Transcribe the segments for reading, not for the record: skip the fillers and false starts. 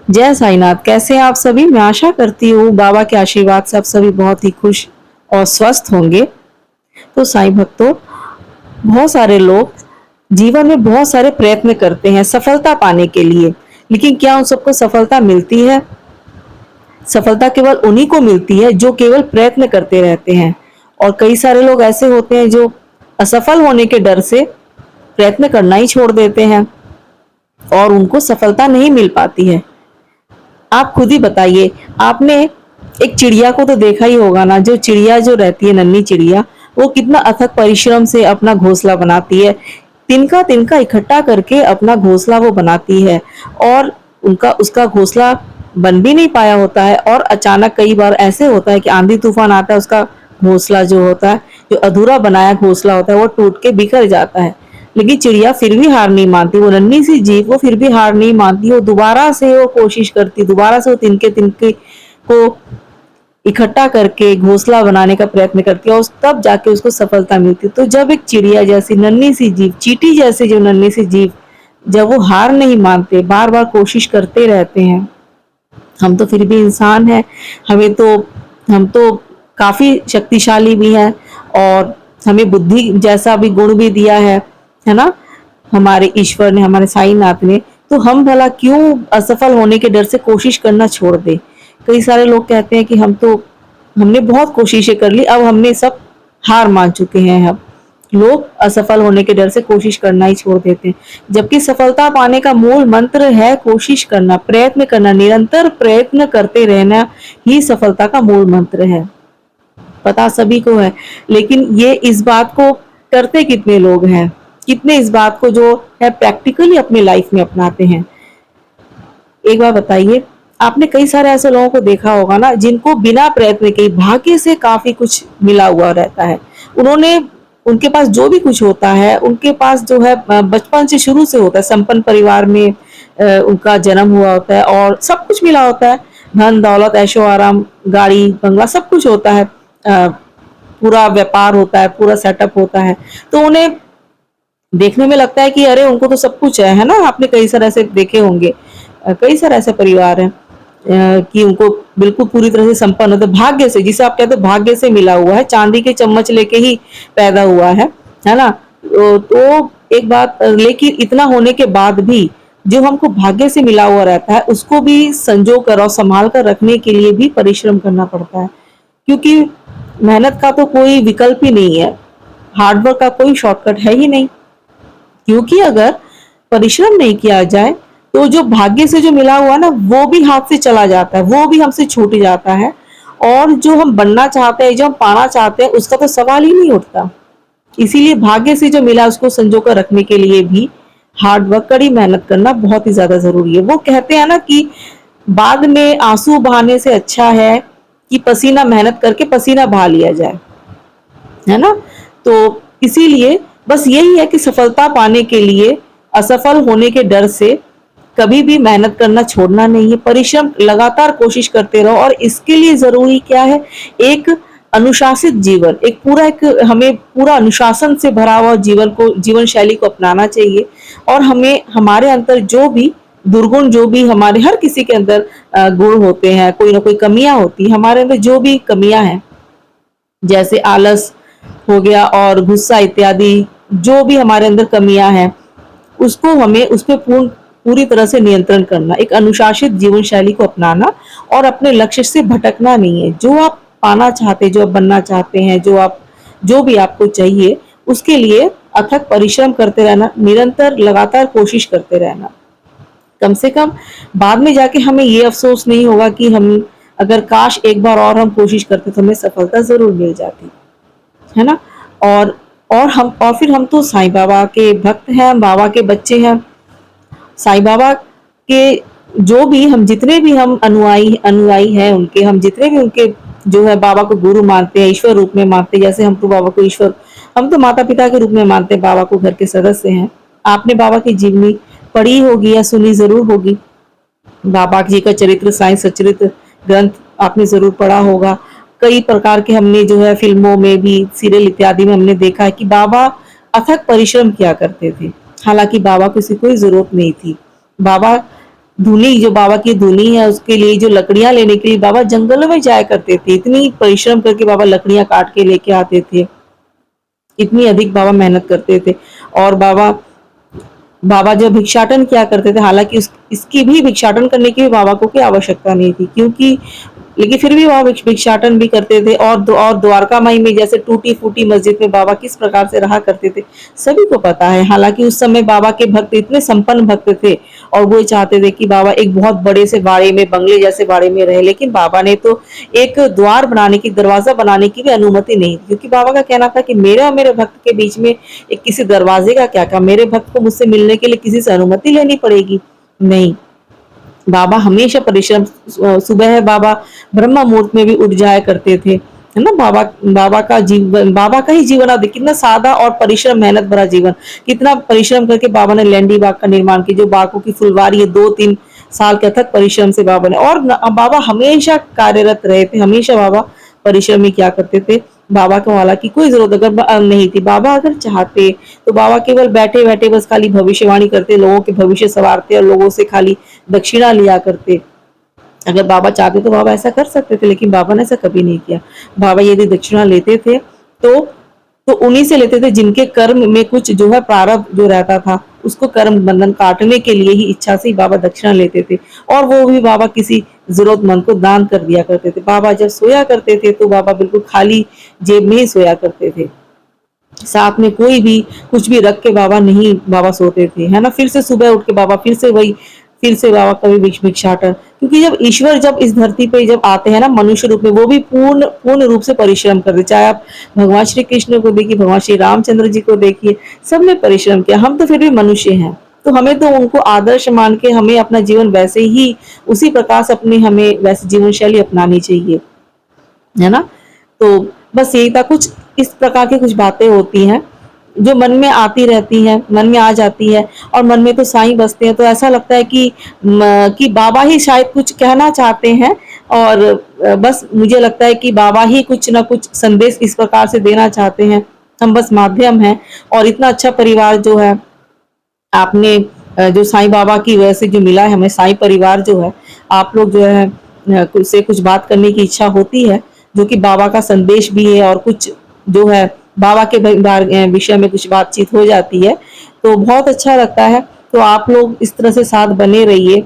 जय साईनाथ, कैसे हैं आप सभी? मैं आशा करती हूँ बाबा के आशीर्वाद से आप सभी बहुत ही खुश और स्वस्थ होंगे। तो साईं भक्तों, बहुत सारे लोग जीवन में बहुत सारे प्रयत्न करते हैं सफलता पाने के लिए, लेकिन क्या उन सबको सफलता मिलती है? सफलता केवल उन्हीं को मिलती है जो केवल प्रयत्न करते रहते हैं। और कई सारे लोग ऐसे होते हैं जो असफल होने के डर से प्रयत्न करना ही छोड़ देते हैं और उनको सफलता नहीं मिल पाती है। आप खुद ही बताइए, आपने एक चिड़िया को तो देखा ही होगा ना, जो चिड़िया जो रहती है, नन्ही चिड़िया, वो कितना अथक परिश्रम से अपना घोंसला बनाती है। तिनका तिनका इकट्ठा करके अपना घोंसला वो बनाती है और उनका उसका घोंसला बन भी नहीं पाया होता है और अचानक कई बार ऐसे होता है कि आंधी तूफान आता है, उसका घोंसला जो होता है, जो अधूरा बनाया घोंसला होता है, वो टूट के बिखर जाता है। लेकिन चिड़िया फिर भी हार नहीं मानती, वो नन्ही सी जीव वो फिर भी हार नहीं मानती, वो दोबारा से वो कोशिश करती, दोबारा से वो तिनके तिनके को इकट्ठा करके घोंसला बनाने का प्रयत्न करती है और तब जाके उसको सफलता मिलती है। तो जब एक चिड़िया जैसी नन्ही सी जीव, चींटी जैसे जो नन्ही सी जीव, जब वो हार नहीं मानते, बार बार कोशिश करते रहते हैं, हम तो फिर भी इंसान हैं, हम तो काफी शक्तिशाली भी हैं और हमें बुद्धि जैसा भी गुण भी दिया है ना, हमारे ईश्वर ने, हमारे साईनाथ ने। तो हम भला क्यों असफल होने के डर से कोशिश करना छोड़ दे? कई सारे लोग कहते हैं कि हमने बहुत कोशिशें कर ली, अब हमने सब हार मान चुके हैं। अब लोग असफल होने के डर से कोशिश करना ही छोड़ देते हैं, जबकि सफलता पाने का मूल मंत्र है कोशिश करना, प्रयत्न करना, निरंतर प्रयत्न करते रहना ही सफलता का मूल मंत्र है। पता सभी को है, लेकिन ये इस बात को करते कितने लोग हैं? कितने इस बात को जो है प्रैक्टिकली अपनी लाइफ में अपनाते हैं? एक बार बताइए, आपने कई सारे ऐसे लोगों को देखा होगा ना, जिनको बिना प्रयत्न के भाग्य से काफी कुछ मिला हुआ रहता है। उन्होंने उनके पास जो भी कुछ होता है, उनके पास जो है बचपन से शुरू से होता है, संपन्न परिवार में उनका जन्म हुआ होता है और सब कुछ मिला होता है, धन दौलत ऐशो आराम, गाड़ी बंगला सब कुछ होता है, पूरा व्यापार होता है, पूरा सेटअप होता है। तो उन्हें देखने में लगता है कि अरे उनको तो सब कुछ है ना। आपने कई सारे ऐसे देखे होंगे, कई सारे ऐसे परिवार हैं कि उनको बिल्कुल पूरी तरह से संपन्न होते, भाग्य से, जिसे आप कहते हैं भाग्य से मिला हुआ है, चांदी के चम्मच लेके ही पैदा हुआ है ना। तो एक बात, लेकिन इतना होने के बाद भी जो हमको भाग्य से मिला हुआ रहता है, उसको भी संजो कर और संभाल कर रखने के लिए भी परिश्रम करना पड़ता है, क्योंकि मेहनत का तो कोई विकल्प ही नहीं है, हार्डवर्क का कोई शॉर्टकट है ही नहीं। क्योंकि अगर परिश्रम नहीं किया जाए तो जो भाग्य से जो मिला हुआ ना, वो भी हाथ से चला जाता है, वो भी हमसे छूट जाता है और जो हम बनना चाहते हैं, जो हम पाना चाहते हैं, उसका तो सवाल ही नहीं उठता। इसीलिए भाग्य से जो मिला उसको संजो कर रखने के लिए भी हार्ड वर्क, कड़ी मेहनत करना बहुत ही ज्यादा जरूरी है। वो कहते हैं ना कि बाद में आंसू बहाने से अच्छा है कि पसीना, मेहनत करके पसीना बहा लिया जाए, है ना। तो इसीलिए बस यही है कि सफलता पाने के लिए असफल होने के डर से कभी भी मेहनत करना छोड़ना नहीं है, परिश्रम लगातार कोशिश करते रहो। और इसके लिए जरूरी क्या है? एक अनुशासित जीवन, एक हमें पूरा अनुशासन से भरा हुआ जीवन शैली को अपनाना चाहिए। और हमें हमारे अंदर जो भी दुर्गुण, जो भी हमारे हर किसी के अंदर गुण होते हैं, कोई ना कोई कमियां होती है हमारे अंदर, जो भी कमियां हैं, जैसे आलस हो गया और गुस्सा इत्यादि, जो भी हमारे अंदर कमियां हैं, उसको हमें उस पे पूरी तरह से नियंत्रण करना, एक अनुशासित जीवन शैली को अपनाना और अपने लक्ष्य से भटकना नहीं है। जो आप पाना चाहते, जो आप बनना चाहते हैं, जो भी आपको चाहिए, उसके लिए अथक परिश्रम करते रहना, निरंतर लगातार कोशिश करते रहना। कम से कम बाद में जाके हमें ये अफसोस नहीं होगा कि हम, अगर काश एक बार और हम कोशिश करते तो हमें सफलता जरूर मिल जाती, है ना। और फिर हम तो साईं बाबा के भक्त हैं, बाबा के बच्चे हैं। साईं बाबा के जो भी हम, जितने भी हम अनुयायी अनुयायी हैं उनके, हम जितने भी उनके जो है बाबा को गुरु मानते हैं, ईश्वर रूप में मानते हैं, जैसे हम तो बाबा को ईश्वर, हम तो माता पिता के रूप में मानते हैं, बाबा को घर के सदस्य हैं। आपने बाबा की जीवनी पढ़ी होगी या सुनी जरूर होगी, बाबा जी का चरित्र, साईं सच्चरित्र ग्रंथ आपने जरूर पढ़ा होगा। कई प्रकार के हमने जो है फिल्मों में भी, सीरियल इत्यादि में हमने देखा है कि बाबा अथक परिश्रम किया करते थे, हालांकि बाबा को किसी कोई जरूरत नहीं थी। बाबा धुनी, जो बाबा की धुनी है उसके लिए जो लकड़ियां लेने के लिए बाबा जंगलों में जाया करते थे। इतनी परिश्रम करके बाबा लकड़ियां काट के लेके आते थे, इतनी अधिक बाबा मेहनत करते थे। और बाबा बाबा जो भिक्षाटन किया करते थे, हालांकि इसकी भी भिक्षाटन करने की भी बाबा को कोई आवश्यकता नहीं थी, क्योंकि लेकिन फिर भी वहाँ भिक्षाटन भी करते थे। और द्वारका माई में जैसे टूटी फूटी मस्जिद में बाबा किस प्रकार से रहा करते थे, सभी को पता है। हालांकि उस समय बाबा के भक्त इतने संपन्न भक्त थे, और वो चाहते थे कि बाबा एक बहुत बड़े से बाड़े में, बंगले जैसे बाड़े में रहे, लेकिन बाबा ने तो एक द्वार बनाने की, दरवाजा बनाने की भी अनुमति नहीं दी, क्योंकि बाबा का कहना था कि मेरे और मेरे भक्त के बीच में एक किसी दरवाजे का क्या काम, मेरे भक्त को मुझसे मिलने के लिए किसी से अनुमति लेनी पड़ेगी, नहीं। बाबा हमेशा परिश्रम, सुबह बाबा ब्रह्म मुहूर्त में भी उठ जाया करते थे, है ना। बाबा का जीवन, बाबा का ही जीवन, आप कितना सादा और परिश्रम मेहनत भरा जीवन, कितना परिश्रम करके बाबा ने लैंडी बाग का निर्माण किया, जो बागों की फुलवारी है, 2-3 साल के अथक परिश्रम से बाबा ने। और बाबा हमेशा कार्यरत रहे थे, हमेशा बाबा परिश्रम ही क्या करते थे। बाबा को वाला की कोई जरूरत अगर नहीं थी, बाबा अगर चाहते तो बाबा केवल बैठे बैठे बस खाली भविष्यवाणी करते, लोगों के भविष्य संवारते और लोगों से खाली दक्षिणा लिया करते। अगर बाबा चाहते तो बाबा ऐसा कर सकते थे, लेकिन बाबा ने ऐसा कभी नहीं किया। बाबा यदि दक्षिणा लेते थे तो उन्हीं से लेते थे जिनके कर्म में कुछ जो है प्रारब्ध जो रहता था, उसको कर्म बंधन काटने के लिए ही, इच्छा से ही बाबा दक्षिणा लेते थे। और वो भी बाबा किसी जरूरतमंद को दान कर दिया करते थे। बाबा जब सोया करते थे तो बाबा बिल्कुल खाली जेब में ही सोया करते थे, साथ में कोई भी कुछ भी रख के बाबा नहीं बाबा सोते थे, है ना। फिर से सुबह उठ के बाबा फिर से बाबा कभी भिक्षाटन, क्योंकि जब ईश्वर जब इस धरती पे जब आते हैं ना मनुष्य रूप में, वो भी पूर्ण रूप से परिश्रम करते। चाहे आप भगवान श्री कृष्ण को देखिए, भगवान श्री रामचंद्र जी को देखिए, सबने परिश्रम किया। हम तो फिर भी मनुष्य हैं, तो हमें तो उनको आदर्श मान के हमें अपना जीवन वैसे ही, उसी प्रकार से अपनी हमें वैसे जीवन शैली अपनानी चाहिए, है ना। तो बस यही था, कुछ इस प्रकार की कुछ बातें होती हैं जो मन में आती रहती हैं, मन में आ जाती है, और मन में तो साईं बसते हैं, तो ऐसा लगता है कि बाबा ही शायद कुछ कहना चाहते हैं। और बस मुझे लगता है कि बाबा ही कुछ ना कुछ संदेश इस प्रकार से देना चाहते हैं, हम बस माध्यम हैं। और इतना अच्छा परिवार जो है आपने, जो साईं बाबा की वजह से जो मिला है हमें, साईं परिवार जो है, आप लोग जो है कुछ से कुछ बात करने की इच्छा होती है, जो कि बाबा का संदेश भी है, और कुछ जो है बाबा के विषय में कुछ बातचीत हो जाती है, तो बहुत अच्छा लगता है। तो आप लोग इस तरह से साथ बने रहिए।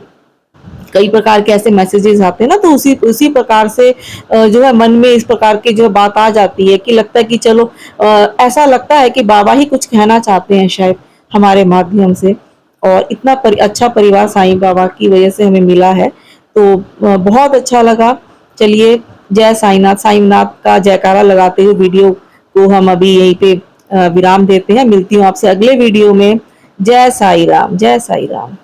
कई प्रकार के ऐसे मैसेजेस आते हैं ना, तो उसी प्रकार से जो है मन में इस प्रकार की जो बात आ जाती है कि लगता है कि चलो, ऐसा लगता है कि बाबा ही कुछ कहना चाहते हैं शायद हमारे माध्यम से। और इतना अच्छा परिवार साईं बाबा की वजह से हमें मिला है, तो बहुत अच्छा लगा। चलिए, जय साईनाथ। साईनाथ का जयकारा लगाते हुए वीडियो को हम अभी यहीं पे विराम देते हैं। मिलती हूँ आपसे अगले वीडियो में। जय साई राम, जय साई राम।